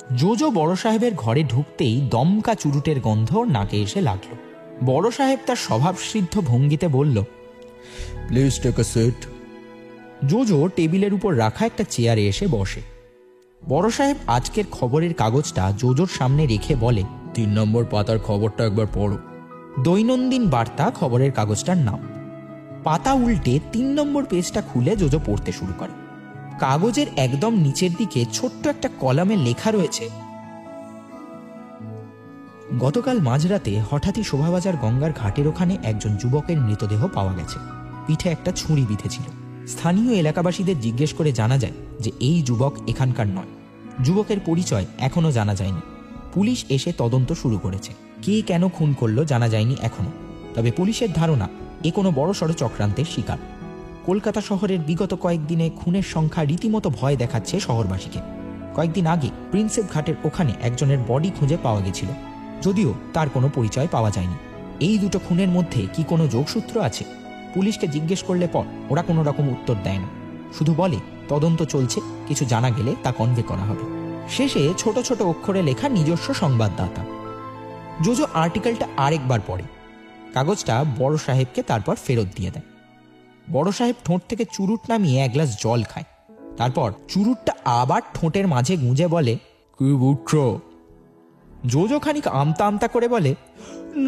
JoJo বড় সাহেবের ঘরে ঢুকতেই দমকা চুরুটের গন্ধ নাকে এসে লাগলো। বড় সাহেব তার স্বভাবসিদ্ধ ভঙ্গিতে বলল, please take a seat. Jojo টেবিলের উপর রাখা একটা চেয়ারে এসে বসে। বড় সাহেব আজকের খবরের কাগজটা জোজোর সামনে রেখে বলে, 3 নম্বর পাতার খবরটা একবার পড়ো। দৈনন্দিন বার্তা খবরের কাগজটার নাম। পাতা উল্টে 3 নম্বর পেজটা খুলে জোজো পড়তে শুরু করে। কাগজের একদম নিচের দিকে ছোট্ট একটা কলামে লেখা রয়েছে, গতকাল মাঝরাতে হঠাৎই শোভাবাজার গঙ্গার ঘাটের ওখানে একজন যুবকের মৃতদেহ পাওয়া গেছে। পিঠে একটা ছুরি বিঁধেছিল। স্থানীয় এলাকাবাসীদের জিজ্ঞেস করে জানা যায় যে এই যুবক এখানকার নয়। যুবকের পরিচয় এখনো জানা যায়নি। পুলিশ এসে তদন্ত শুরু করেছে। কে কেন খুন করলো জানা যায়নি এখনো। তবে পুলিশের ধারণা এ কোনো বড়সড় চক্রান্তের শিকার। কলকাতা শহরের বিগত কয়েকদিনে খুনের সংখ্যা রীতিমতো ভয় দেখাচ্ছে শহরবাসীকে। কয়েকদিন আগে প্রিন্সেপ ঘাটের ওখানে একজনের বডি খুঁজে পাওয়া গেছিল, যদিও তার কোনো পরিচয় পাওয়া যায়নি। এই দুটো খুনের মধ্যে কি কোনো যোগসূত্র আছে? পুলিশকে জিজ্ঞেস করলে পর ওরা কোনো রকম উত্তর দেয় না, শুধু বলে তদন্ত চলছে, কিছু জানা গেলে তা কনভে করা হবে। শেষে ছোট ছোট অক্ষরে লেখা নিজস্ব সংবাদদাতা। জোজো আর্টিকেলটা আরেকবার পড়ে। কাগজটা বড় সাহেবকে তারপর ফেরত দিয়ে দেয়। বড় সাহেব ঠোঁট থেকে চুরুট নামিয়ে এক গ্লাস জল খায়। তারপর চুরুটটা আবার ঠোঁটের মাঝে গুঁজে বলে, কি বুঝছো? জোজো খানিক আমতা আমতা করে বলে,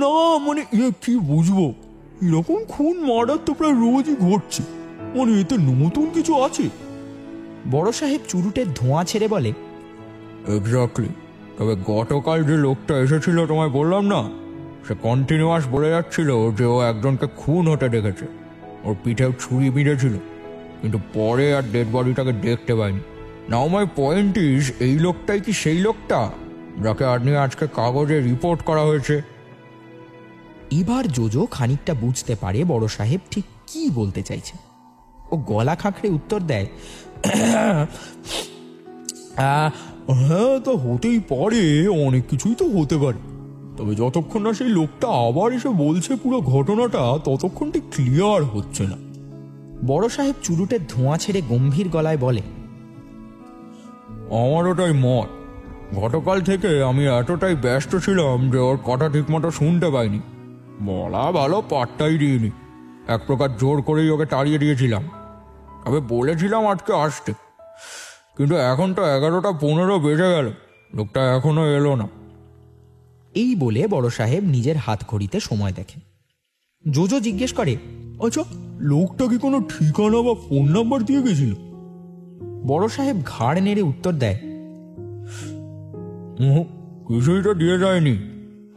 না মানে কি বুঝবো, এরকম খুন মার্ডার তো প্রায় রোজই ঘটছে, মানে এতে নতুন কিছু আছে? বড় সাহেব চুরুটের ধোঁয়া ছেড়ে বলে, এক্স্যাক্টলি। তবে গতকাল যে লোকটা এসেছিল তোমায় বললাম না, সে কন্টিনিউয়াস বলে যাচ্ছিল যে ও একজনকে খুন হতে দেখেছে। ওর পিঠেও ছুরি বিঁধেছিল, কিন্তু পরে আর ডেড বডিটাকে দেখতে পাইনি। নাও মাই পয়েন্ট ইজ, এই লোকটাই কি সেই লোকটা যাকে আপনি আজকে কাগজে রিপোর্ট করা হয়েছে? এবার জোজো খানিকটা বুঝতে পারে বড় সাহেব ঠিক কি বলতে চাইছে। ও গলা খাঁকড়ে উত্তর দেয়, হ্যাঁ তো হতেই পারে, অনেক কিছুই তো হতে পারে, তবে যতক্ষণ না সেই লোকটা আবার এসে বলছে পুরো ঘটনাটা, ততক্ষণ ঠিক ক্লিয়ার হচ্ছে না। বড় সাহেব চুরুটের ধোঁয়া ছেড়ে গম্ভীর গলায় বলে, আমার ওটাই মত। গতকাল থেকে আমি এতটাই ব্যস্ত ছিলাম যে ওর কথা ঠিক মতো শুনতে পাইনি। বলা ভালো, পাট্টাই দিইনি। এক প্রকার জোর করেই ওকে তাড়িয়ে দিয়েছিলাম। তবে বলেছিলাম আজকে আসতে, কিন্তু এখন তো 11:15 বেজে গেল, লোকটা এখনো এলো না। এই বলে বড় সাহেব নিজের হাত ঘড়িতে সময় দেখে। জোজো জিজ্ঞেস করে, আচ্ছা লোকটা কি কোনো ঠিকানা বা ফোন নাম্বার দিয়ে গেছিল? বড় সাহেব ঘাড় নেড়ে উত্তর দেয়, কিছুই তো দিয়ে যায়নি।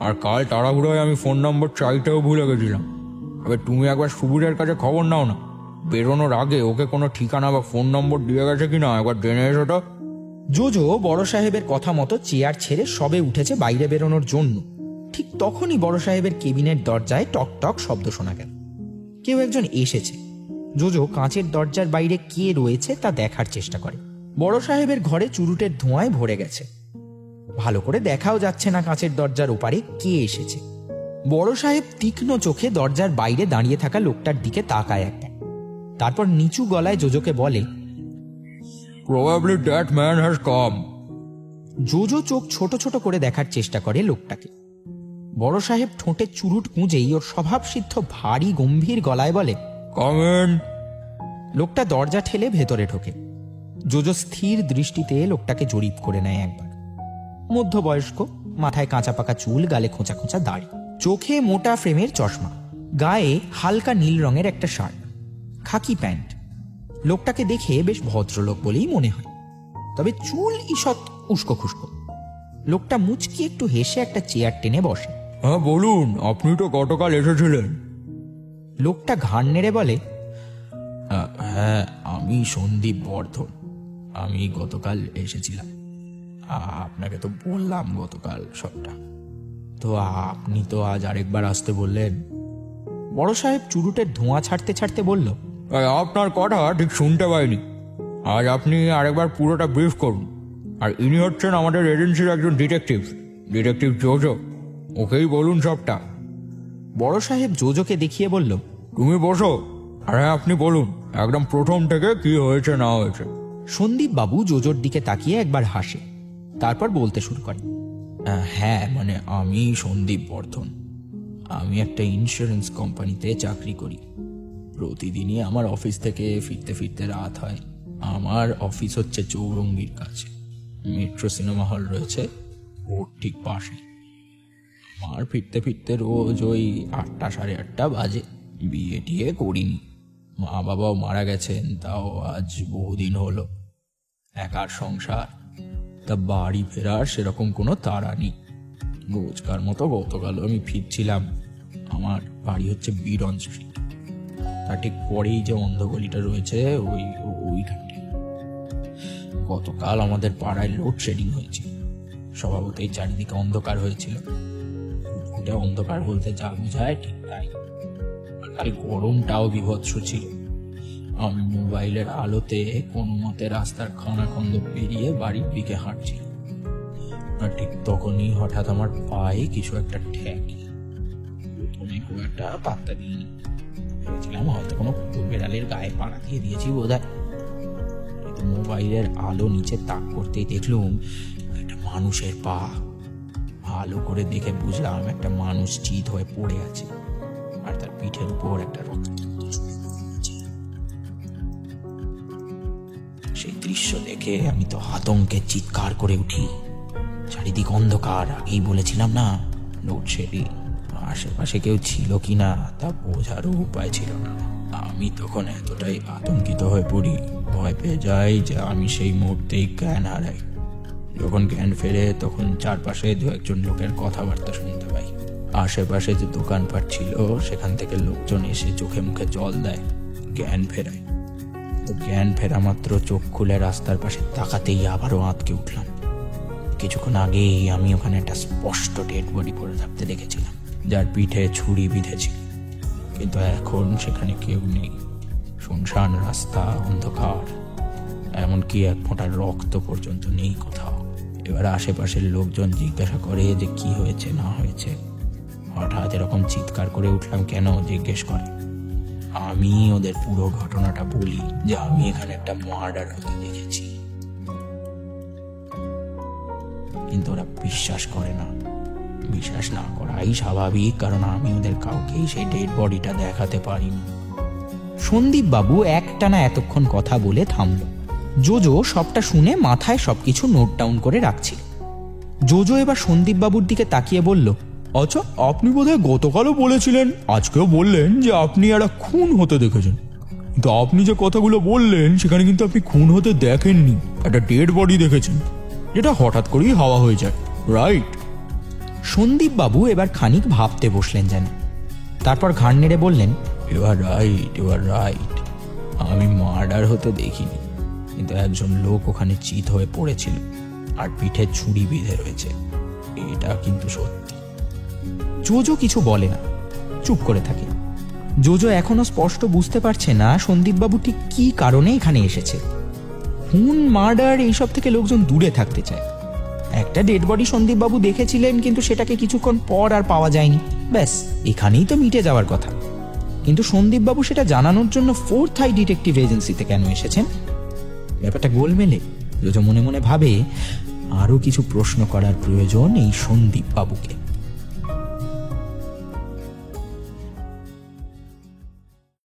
আর কাল তাড়াহুড়োয় আমি ফোন নম্বর চাইতেও ভুলে গেছিলাম। তবে তুমি একবার সুবীরের কাছে খবর নাও না, বেরোনোর আগে ওকে কোনো ঠিকানা বা ফোন নম্বর দিয়ে গেছে কিনা একবার জেনে এসো তো। জোজো বড় সাহেবের কথা মতো চেয়ার ছেড়ে সবে উঠেছে বাইরে বেরোনোর জন্য। ঠিক তখনই বড় সাহেবের কেবিনের দরজায় টক টক শব্দ শোনা গেল। কেউ একজন এসেছে। জোজো কাঁচের দরজার বাইরে কে রয়েছে তা দেখার চেষ্টা করে। বড় সাহেবের ঘরে চুরুটের ধোঁয়ায় ভরে গেছে। ভালো করে দেখাও যাচ্ছে না কাঁচের দরজার ওপারে কে এসেছে। বড় সাহেব তীক্ষ্ণ চোখে দরজার বাইরে দাঁড়িয়ে থাকা লোকটার দিকে তাকায় একটা, তারপর নিচু গলায় জোজোকে বলে, probably that man has come. Jojo চোখ ছোট ছোট করে দেখার চেষ্টা করে লোকটাকে। বড় সাহেব ঠোঁটে চুরুট গুঁজেই ওর স্বভাবসিদ্ধ ভারী গম্ভীর গলায় বলে, কাম ইন। লোকটা দরজা ঠেলে ভেতরে ঢোকে। জোজো স্থির দৃষ্টিতে লোকটাকে জরিপ করে নেয় একবার। মধ্যবয়স্ক, মাথায় কাঁচা পাকা চুল, গালে খোঁচা খোঁচা দাড়ি, চোখে মোটা ফ্রেমের চশমা, গায়ে হালকা নীল রঙের একটা শার্ট, খাকি প্যান্ট। লোকটাকে দেখে বেশ ভদ্রলোক বলেই মনে হয়, তবে চুল ঈষৎ উস্কো খুস্কো। লোকটা মুচকি একটু হেসে একটা চেয়ার টেনে বসে। হ্যাঁ বলুন, আপনি তো গতকাল এসেছিলেন। লোকটা ঘাড় নেড়ে বলে, হ্যাঁ আমি সন্দীপ বর্ধন, আমি গতকাল এসেছিলাম। আপনাকে তো বললাম গতকাল সবটা, তো আপনি তো আজ আরেকবার আসতে বললেন। বড় সাহেব চুরুটের ধোঁয়া ছাড়তে ছাড়তে বলল, আপনার কথা ঠিক শুনতে পাইনি। আজ আপনি আরেকবার পুরোটা ব্রিফ করুন। আর ইনি হচ্ছেন আমাদের এজেন্সির একজন ডিটেকটিভ, ডিটেকটিভ জোজো। ওকেই বলুন সবটা। বড় সাহেব জোজোকে দেখিয়ে বলল, তুমি বসো, আর হ্যাঁ আপনি বলুন একদম প্রথম থেকে কি হয়েছে না হয়েছে। সন্দীপ বাবু জোজোর দিকে তাকিয়ে একবার হাসে, তারপর বলতে শুরু করে, হ্যাঁ মানে আমি সন্দীপ বর্ধন, আমি একটা ইন্স্যুরেন্স কোম্পানিতে চাকরি করি। প্রতিদিনই আমার অফিস থেকে ফিরতে ফিরতে রাত হয়। আমার অফিস হচ্ছে চৌরঙ্গির কাছে, মেট্রো সিনেমা হল রয়েছে ওর ঠিক পাশে। আমার ফিরতে ফিরতে রোজ ওই 8টা সাড়ে 8টা বাজে। বিয়ে টিয়ে করিনি, মা বাবাও মারা গেছেন, তাও আজ বহুদিন হলো। একার সংসার, তা বাড়ি ফেরার সেরকম কোনো তাড়া নেই। রোজকার মতো গতকাল আমি ফিরছিলাম। আমার বাড়ি হচ্ছে বিরন স্ট্রিট, তার ঠিক পরেই যে অন্ধগলিটা রয়েছে ওইখানটায়। গতকাল আমাদের পাড়ায় লোডশেডিং হয়েছিল, স্বভাবতই চারিদিকে অন্ধকার হয়েছিল। অন্ধকার বলতে যা বোঝায় ঠিক তাই। আর গরমটাও বিভৎস ছিল। আমি মোবাইলের আলোতে কোনো মতে রাস্তার খানাখন্দ পেরিয়ে বাড়ির দিকে হাঁটছি, আর ঠিক তখনই হঠাৎ আমার পায়ে কিছু একটা ঠেকে। প্রথমে খুব একটা পাত্তা দিইনি, ভেবেছিলাম হয়তো কোনো কুকুর বেড়ালের গায়ে পাড়া দিয়ে দিয়েছি বোধহয়। মোবাইলের আলো নিচে তাক করতেই দেখলুম একটা মানুষের পা। ভালো করে দেখে বুঝলাম একটা মানুষ চিত হয়ে পড়ে আছে, আর তার পিঠের উপর একটা রক্ত। সেই দৃশ্য দেখে আমি তো আতঙ্কে চিৎকার করে উঠি। চারিদিক অন্ধকার, আগেই বলেছিলাম না লোডশেডিং। আশেপাশে কেউ ছিল কিনা তা বোঝারও উপায় ছিল না। আমি তখন এতটাই আতঙ্কিত হয়ে পড়ি, ভয় পেয়ে যাই যে আমি সেই মুহূর্তেই জ্ঞান হারাই। যখন জ্ঞান ফেরে তখন চারপাশে দু একজন লোকের কথাবার্তা শুনতে পাই। আশেপাশে যে দোকানপাট ছিল সেখান থেকে লোকজন এসে চোখে মুখে জল দেয়, জ্ঞান ফেরায়। তো জ্ঞান ফেরা মাত্র চোখ খুলে রাস্তার পাশে তাকাতেই আবারও আঁতকে উঠলাম। কিছুক্ষণ আগেই আমি ওখানে একটা স্পষ্ট ডেড বডি পড়ে থাকতে দেখেছিলাম, যার পিঠে ছুরি বিঁধেছিল। কিন্তু এখন সেখানে কেউ নেই, শুনশান রাস্তা, অন্ধকার, এমনকি এক ফোঁটা রক্ত পর্যন্ত নেই কোথাও। এবার আশেপাশের লোকজন জিজ্ঞাসা করে যে কি হয়েছে না হয়েছে। হঠাৎ এরকম চিৎকার করে উঠলাম কেন জিজ্ঞেস করে। আমি ওদের পুরো ঘটনাটা বলি যে আমি এখানে একটা মার্ডার হতে দেখেছি, কিন্তু ওরা বিশ্বাস করে না। বিশ্বাস না করাই স্বাভাবিক, কারণ আমি ওদের কাউকেই সেই ডেড বডিটা দেখাতে পারিনি। সন্দীপ বাবু একটানা এতক্ষণ কথা বলে থামল। জোজো সবটা শুনে মাথায় সবকিছু নোট ডাউন করে রাখছিল। জোজো এবার সন্দীপ বাবুর দিকে তাকিয়ে বলল, আচ্ছা আপনি বোধহয় গতকালও বলেছিলেন, আজকেও বললেন যে আপনি একটা খুন হতে দেখেছেন, কিন্তু আপনি যে কথাগুলো বললেন সেখানে কিন্তু আপনি খুন হতে দেখেননি, একটা ডেড বডি দেখেছেন, যেটা হঠাৎ করেই হাওয়া হয়ে যায়, রাইট? সন্দীপ বাবু এবার খানিক ভাবতে বসলেন যেন, তারপর ঘাড় নেড়ে বললেন, ইউ আর রাইট, আমি মার্ডার হতে দেখিনি, কিন্তু একজন লোক ওখানে চিত হয়ে পড়েছিল আর পিঠে ছুরি বিঁধে রয়েছে, এটা কিন্তু সত্যি। জোজো কিছু বলে না, চুপ করে থাকে। জোজো এখনো স্পষ্ট বুঝতে পারছে না সন্দীপবাবু ঠিক কি কারণে এখানে এসেছে। খুন, মার্ডার এইসব থেকে লোকজন দূরে থাকতে চায়। একটা ডেড বডি সন্দীপবাবু দেখেছিলেন, কিন্তু সেটাকে কিছুক্ষণ পর আর পাওয়া যায়নি, ব্যাস এখানেই তো মিটে যাওয়ার কথা। কিন্তু সন্দীপবাবু সেটা জানানোর জন্য 4th আই ডিটেকটিভ এজেন্সিতে কেন এসেছেন? ব্যাপারটা গোলমেলে। জোজো মনে মনে ভাবে আরো কিছু প্রশ্ন করার প্রয়োজন এই সন্দীপবাবুকে।